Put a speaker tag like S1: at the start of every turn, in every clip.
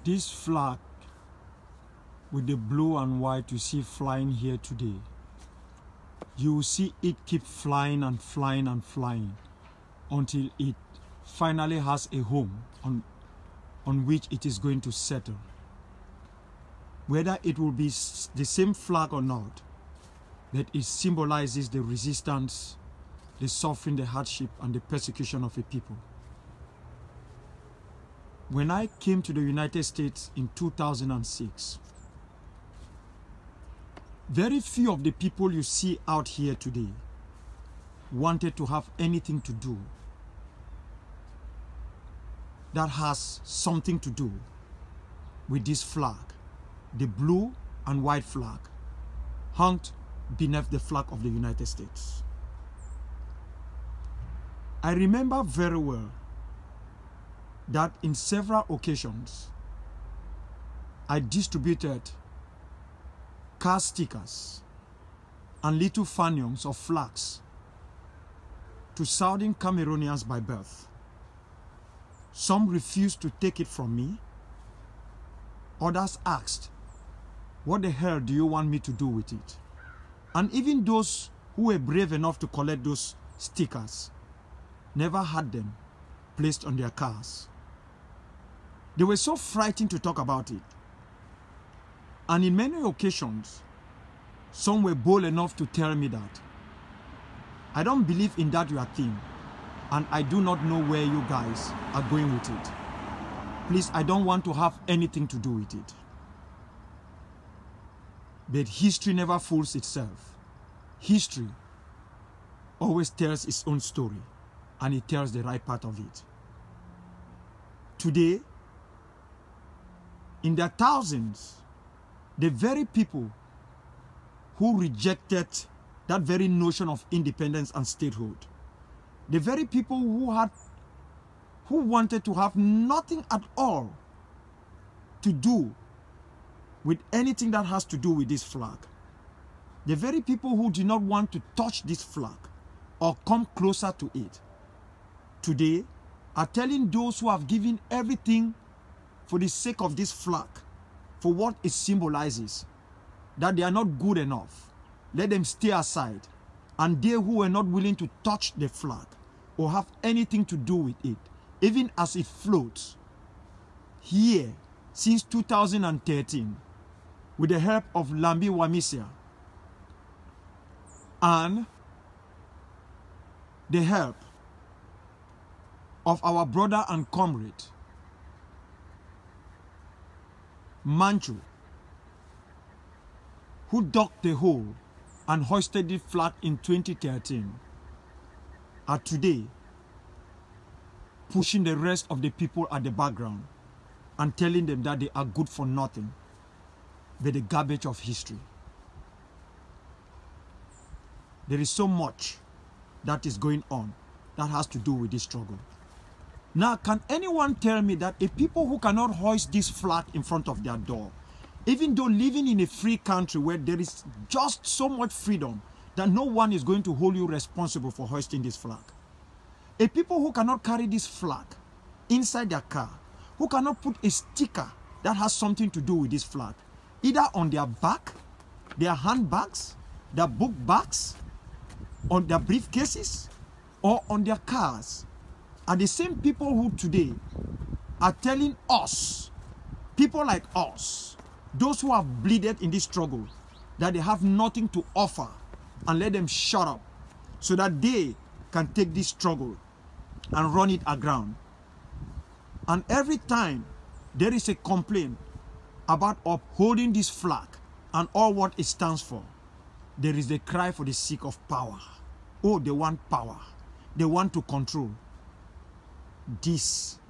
S1: This flag with the blue and white you see flying here today, you will see it keep flying and flying and flying until it finally has a home on which it is going to settle. Whether it will be the same flag or not, that it symbolizes the resistance, the suffering, the hardship, and the persecution of a people. When I came to the United States in 2006, very few of the people you see out here today wanted to have anything to do that has something to do with this flag, the blue and white flag, hung beneath the flag of the United States. I remember very well that in several occasions, I distributed car stickers and little fanions of flags to Southern Cameroonians by birth. Some refused to take it from me. Others asked, "What the hell do you want me to do with it?" And even those who were brave enough to collect those stickers never had them placed on their cars. They were so frightened to talk about it. And in many occasions, some were bold enough to tell me that, "I don't believe in that your thing, and I do not know where you guys are going with it. Please, I don't want to have anything to do with it." But history never fools itself. History always tells its own story, and it tells the right part of it. Today, in their thousands, the very people who rejected that very notion of independence and statehood, the very people who wanted to have nothing at all to do with anything that has to do with this flag, the very people who do not want to touch this flag or come closer to it, today are telling those who have given everything for the sake of this flag, for what it symbolizes, that they are not good enough. Let them stay aside. And they who are not willing to touch the flag or have anything to do with it, even as it floats here since 2013, with the help of Lambi Wamisia and the help of our brother and comrade Manchu, who dug the hole and hoisted the flag in 2013, are today pushing the rest of the people at the background and telling them that they are good for nothing but the garbage of history. There is so much that is going on that has to do with this struggle. Now, can anyone tell me that a people who cannot hoist this flag in front of their door, even though living in a free country where there is just so much freedom that no one is going to hold you responsible for hoisting this flag, a people who cannot carry this flag inside their car, who cannot put a sticker that has something to do with this flag, either on their back, their handbags, their book bags, on their briefcases, or on their cars, are the same people who today are telling us, people like us, those who have bleeded in this struggle, that they have nothing to offer, and let them shut up so that they can take this struggle and run it aground. And every time there is a complaint about upholding this flag and all what it stands for, there is a cry for the sake of power. Oh, they want power. They want to control. This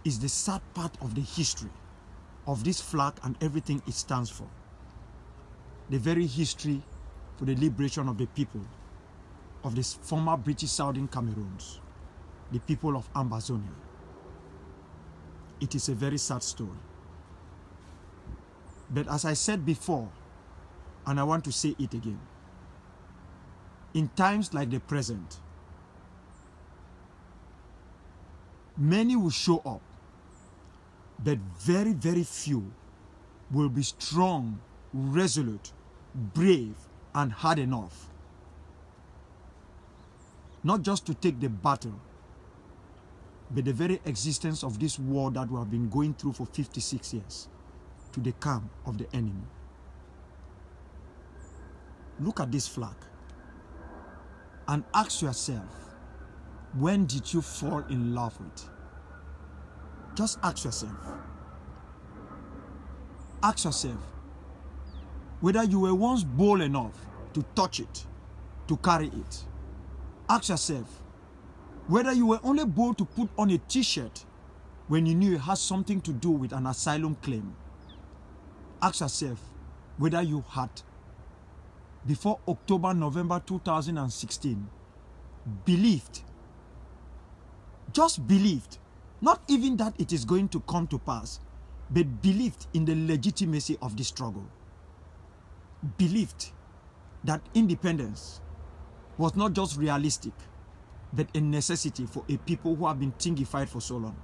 S1: is the sad part of the history of this flag and everything it stands for. The very history for the liberation of the people of this former British Southern Cameroons, the people of Ambazonia. It is a very sad story. But as I said before, and I want to say it again, in times like the present, many will show up, but very, very few will be strong, resolute, brave, and hard enough not just to take the battle, but the very existence of this war that we have been going through for 56 years to the camp of the enemy. Look at this flag and ask yourself, when did you fall in love with? Just ask yourself. Ask yourself whether you were once bold enough to touch it, to carry it. Ask yourself whether you were only bold to put on a t-shirt when you knew it had something to do with an asylum claim. Ask yourself whether you had, before October, November 2016, believed, just believed, not even that it is going to come to pass, but believed in the legitimacy of the struggle. Believed that independence was not just realistic, but a necessity for a people who have been thingified for so long.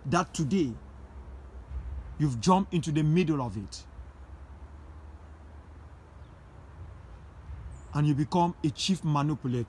S1: That today, you've jumped into the middle of it. And you become a chief manipulator.